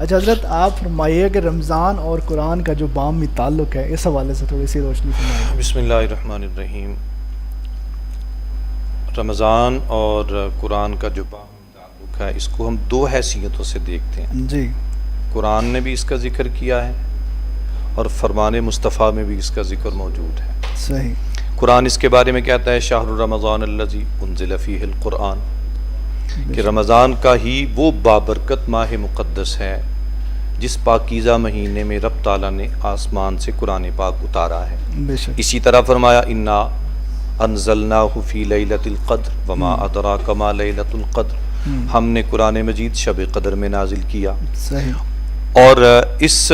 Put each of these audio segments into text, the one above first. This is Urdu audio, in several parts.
اچھا حضرت آپ فرمائیے کہ رمضان اور قرآن کا جو باہمی تعلق ہے اس حوالے سے تھوڑی سی روشنی فرمائیے. بسم اللہ الرحمن الرحیم. رمضان اور قرآن کا جو باہمی تعلق ہے اس کو ہم دو حیثیتوں سے دیکھتے ہیں. جی. قرآن نے بھی اس کا ذکر کیا ہے اور فرمان مصطفیٰ میں بھی اس کا ذکر موجود ہے. صحیح. قرآن اس کے بارے میں کہتا ہے شہر رمضان الذی انزل فیہ القرآن، کہ رمضان کا ہی وہ بابرکت ماہ مقدس ہے جس پاکیزہ مہینے میں رب تعالیٰ نے آسمان سے قرآن پاک اتارا ہے. بے شک. اسی طرح فرمایا انا انزلناہ فی لیلۃ القدر وما ادراک ما لیلۃ القدر، ہم نے قرآن مجید شب قدر میں نازل کیا. صحیح. اور اس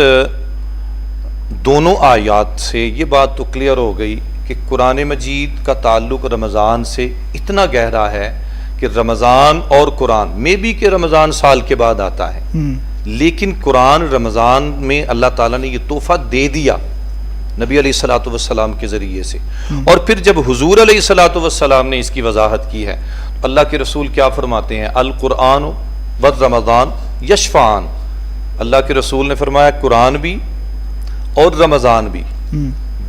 دونوں آیات سے یہ بات تو کلیئر ہو گئی کہ قرآن مجید کا تعلق رمضان سے اتنا گہرا ہے کہ رمضان اور قرآن میں بھی کہ رمضان سال کے بعد آتا ہے، لیکن قرآن رمضان میں اللہ تعالیٰ نے یہ تحفہ دے دیا نبی علیہ الصلوۃ والسلام کے ذریعے سے. اور پھر جب حضور علیہ الصلوۃ والسلام نے اس کی وضاحت کی ہے، اللہ کے رسول کیا فرماتے ہیں؟ القرآن والرمضان یشفعان. اللہ کے رسول نے فرمایا قرآن بھی اور رمضان بھی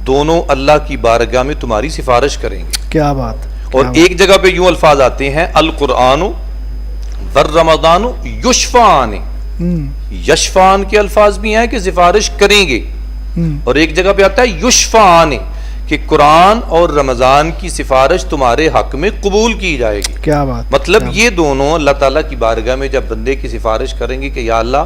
دونوں اللہ کی بارگاہ میں تمہاری سفارش کریں گے. کیا بات. اور ایک جگہ پہ یوں الفاظ آتے ہیں القرآن والرمضان یشفعان. یشفعان کے الفاظ بھی ہیں کہ سفارش کریں گے، اور ایک جگہ پہ آتا ہے یشفعان کہ قرآن اور رمضان کی سفارش تمہارے حق میں قبول کی جائے گی. کیا بات. مطلب یہ دونوں اللہ تعالیٰ کی بارگاہ میں جب بندے کی سفارش کریں گے کہ یا اللہ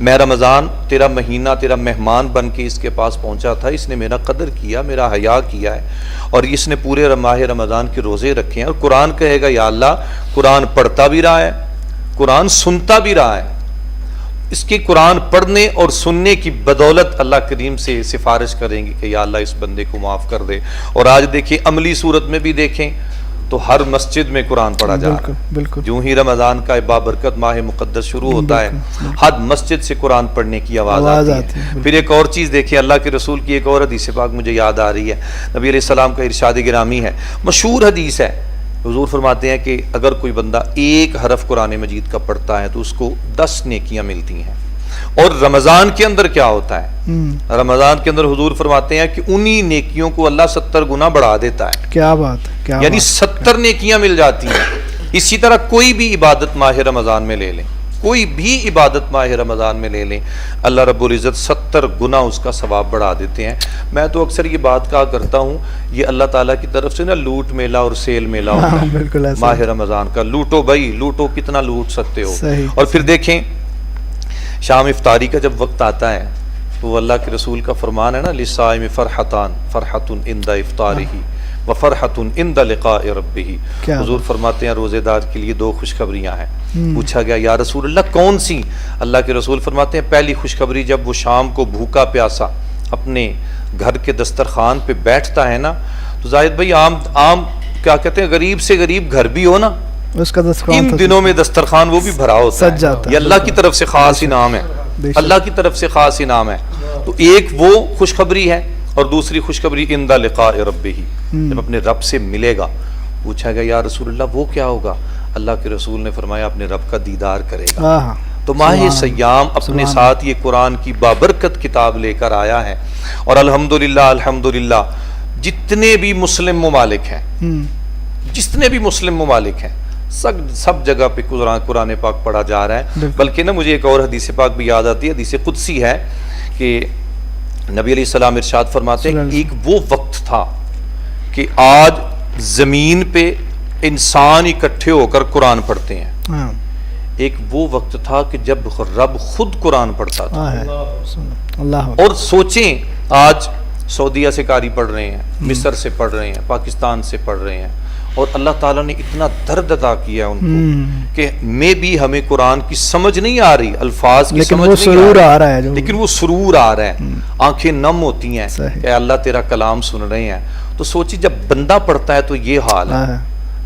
میں رمضان تیرا مہینہ تیرا مہمان بن کے اس کے پاس پہنچا تھا، اس نے میرا قدر کیا، میرا حیا کیا ہے، اور اس نے پورے ماہ رمضان کے روزے رکھے ہیں. اور قرآن کہے گا یا اللہ قرآن پڑھتا بھی رہا ہے، قرآن سنتا بھی رہا ہے. اس کے قرآن پڑھنے اور سننے کی بدولت اللہ کریم سے سفارش کریں گے کہ یا اللہ اس بندے کو معاف کر دے. اور آج دیکھیں عملی صورت میں بھی دیکھیں تو ہر مسجد میں قرآن پڑھا جا رہا ہے. بالکل. جو ہی رمضان کا بابرکت ماہ مقدس شروع ہوتا ہے ہر مسجد سے قرآن پڑھنے کی آواز آتی ہے. پھر ایک اور چیز دیکھیں، اللہ کے رسول کی ایک اور حدیث پاک مجھے یاد آ رہی ہے. نبی علیہ السلام کا ارشاد گرامی ہے، مشہور حدیث ہے. حضور فرماتے ہیں کہ اگر کوئی بندہ ایک حرف قرآن مجید کا پڑھتا ہے تو اس کو 10 نیکیاں ملتی ہیں. اور رمضان کے اندر کیا ہوتا ہے؟ رمضان کے اندر حضور فرماتے ہیں کہ انہی نیکیوں کو اللہ 70 گنا بڑھا دیتا ہے. کیا بات. یعنی 70 نیکیاں مل جاتی ہیں. اسی طرح کوئی بھی عبادت ماہ رمضان میں لے لیں، کوئی بھی عبادت ماہ رمضان میں لے لیں، اللہ رب العزت 70 گنا اس کا ثواب بڑھا دیتے ہیں. میں تو اکثر یہ بات کہا کرتا ہوں، یہ اللہ تعالیٰ کی طرف سے نا لوٹ میلہ اور سیل میلہ ہوتا ہے. بالکل ماہ رمضان کا لوٹو بھائی، لوٹو، کتنا لوٹ سکتے ہو. اور پھر دیکھیں شام افطاری کا جب وقت آتا ہے تو وہ اللہ کے رسول کا فرمان ہے نا للصائم فرحتان، فرحۃ عند افطارہ وفرحۃ عند لقاء ربہ. حضور فرماتے ہیں روزے دار کے لیے 2 خوشخبریاں ہیں. پوچھا گیا یا رسول اللہ کون سی؟ اللہ کے رسول فرماتے ہیں پہلی خوشخبری جب وہ شام کو بھوکا پیاسا اپنے گھر کے دسترخوان پہ بیٹھتا ہے نا، تو زاہد بھائی عام کیا کہتے ہیں غریب سے غریب گھر بھی ہو نا، اس کا ان دنوں میں دسترخوان وہ بھی بھرا ہوتا ہے. یہ اللہ کی طرف سے خاص انعام ہے، اللہ کی طرف سے خاص انعام ہے. تو ایک وہ خوشخبری ہے، اور دوسری خوشخبری عند لقاء ربہ، جب اپنے رب سے ملے گا. پوچھا گیا یا رسول اللہ وہ کیا ہوگا؟ اللہ کے رسول نے فرمایا اپنے رب کا دیدار کرے گا. تو ماہ سیام اپنے ساتھ یہ قرآن کی بابرکت کتاب لے کر آیا ہے. اور الحمدللہ جتنے بھی مسلم ممالک ہیں، جتنے بھی مسلم ممالک ہیں، سب جگہ پہ قرآن پاک پڑھا جا رہا ہے. بلکہ نا مجھے ایک اور حدیث پاک بھی یاد آتی ہے، حدیث قدسی ہے کہ نبی علیہ السلام ارشاد فرماتے ہیں ایک وہ وقت تھا کہ آج زمین پہ انسان اکٹھے ہو کر قرآن پڑھتے ہیں. ایک وہ وقت تھا کہ جب رب خود قرآن پڑھتا تھا. اور سوچیں آج سعودیہ سے قاری پڑھ رہے ہیں، مصر سے پڑھ رہے ہیں، پاکستان سے پڑھ رہے ہیں، اور اللہ تعالیٰ نے اتنا درد عطا کیا ان کو کہ میں بھی ہمیں قرآن کی سمجھ نہیں آ رہی، الفاظ کی سمجھ نہیں آ رہا ہے، لیکن وہ سرور آ رہا ہے، آنکھیں نم ہوتی ہیں کہ اللہ تیرا کلام سن رہے ہیں. تو سوچی جب بندہ پڑھتا ہے تو یہ حال ہے،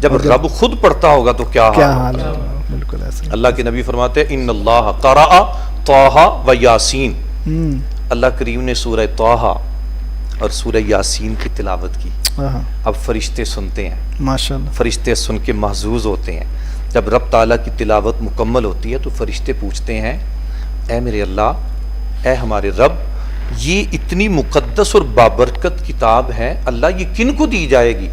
جب رب خود پڑھتا ہوگا تو کیا حال ہے. بالکل ایسا. اللہ کے نبی فرماتے ہیں ان اللہ قرأ طٰہٰ و یاسین. اللہ کریم نے سورہ طٰہٰ اور سورہ یاسین کی تلاوت کی. اب فرشتے سنتے ہیں، ماشاءاللہ فرشتے سن کے محظوظ ہوتے ہیں. جب رب تعالیٰ کی تلاوت مکمل ہوتی ہے تو فرشتے پوچھتے ہیں اے میرے اللہ، اے ہمارے رب، یہ اتنی مقدس اور بابرکت کتاب ہے، اللہ یہ کن کو دی جائے گی؟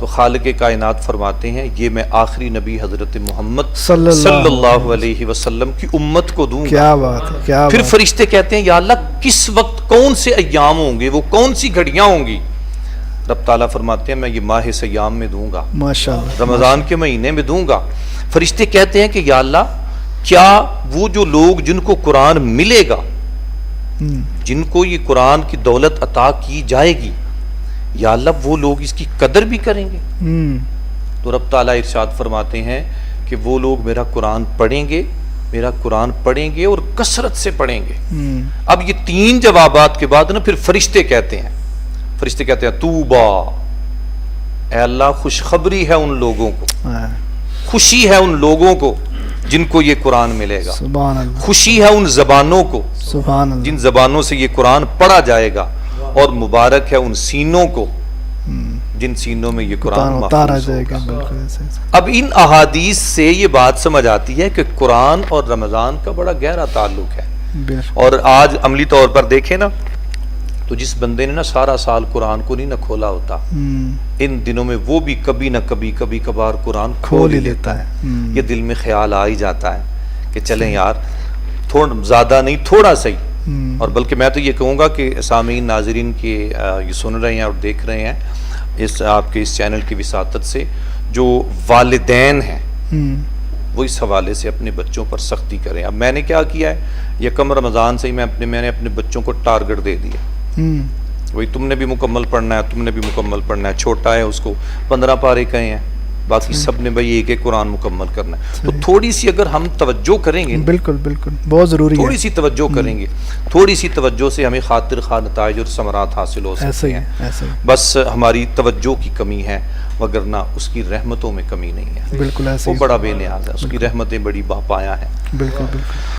تو خالق کائنات فرماتے ہیں یہ میں آخری نبی حضرت محمد صلی اللہ علیہ وسلم کی امت کو دوں گا۔ کیا بات ہے، کیا پھر بات۔ فرشتے کہتے ہیں یا اللہ کس وقت کون سے ایام ہوں گے، وہ کون سی گھڑیاں ہوں گی؟ رب تعالیٰ فرماتے ہیں میں یہ ماہ سیام میں دوں گا، ماشاءاللہ، رمضان کے مہینے میں دوں گا۔ فرشتے کہتے ہیں کہ یا اللہ کیا وہ جو لوگ جن کو قرآن ملے گا، جن کو یہ قرآن کی دولت عطا کی جائے گی، یا اللہ وہ لوگ اس کی قدر بھی کریں گے؟ تو رب تعالیٰ ارشاد فرماتے ہیں کہ وہ لوگ میرا قرآن پڑھیں گے، میرا قرآن پڑھیں گے اور کثرت سے پڑھیں گے۔ اب یہ تین جوابات کے بعد نا پھر فرشتے کہتے ہیں توبہ، اے اللہ خوشخبری ہے ان لوگوں کو، خوشی ہے ان لوگوں کو جن کو یہ قرآن ملے گا، سبحان اللہ، خوشی ہے ان زبانوں کو سبحان اللہ، جن زبانوں سے یہ قرآن پڑھا جائے گا، اور مبارک ہے ان سینوں کو جن سینوں میں یہ قرآن اتارا محفوظ جائے گا۔ ہوگا۔ بالکل ایسے۔ اب ان احادیث سے یہ بات سمجھ آتی ہے کہ قرآن اور رمضان کا بڑا گہرا تعلق ہے۔ اور آج عملی طور پر دیکھیں نا تو جس بندے نے نا سارا سال قرآن کو نہیں نہ کھولا ہوتا، ان دنوں میں وہ بھی کبھی نہ کبھی کبھار قرآن کھول ہی لیتا ہے۔ یہ دل میں خیال آ ہی جاتا ہے کہ چلیں یار تھوڑا زیادہ نہیں تھوڑا سا ہی، اور بلکہ میں تو یہ کہوں گا کہ سامعین ناظرین کے یہ سن رہے ہیں اور دیکھ رہے ہیں اس آپ کے اس چینل کی وساطت سے، جو والدین ہیں وہ اس حوالے سے اپنے بچوں پر سختی کریں۔ اب میں نے کیا کیا ہے، یکم رمضان سے ہی میں نے اپنے بچوں کو ٹارگٹ دے دیا، وہی تم نے بھی مکمل پڑھنا ہے، تم نے بھی مکمل پڑھنا ہے۔ چھوٹا ہے اس کو 15 پارے کہے ہیں، باقی سب نے بھائی ایک ایک قرآن مکمل کرنا ہے۔ تو تھوڑی سی اگر ہم توجہ کریں گے، بالکل بالکل بہت ضروری ہے، تھوڑی سی توجہ کریں گے، تھوڑی سی توجہ سے ہمیں خاطر خواہ نتائج اور ثمرات حاصل ہو سکتے ہیں۔ بس ہماری توجہ کی کمی ہے، وگرنہ اس کی رحمتوں میں کمی نہیں ہے۔ بالکل ایسے وہ بڑا بے نیاز ہے، اس کی رحمتیں بڑی باپایا ہیں۔ بالکل بالکل۔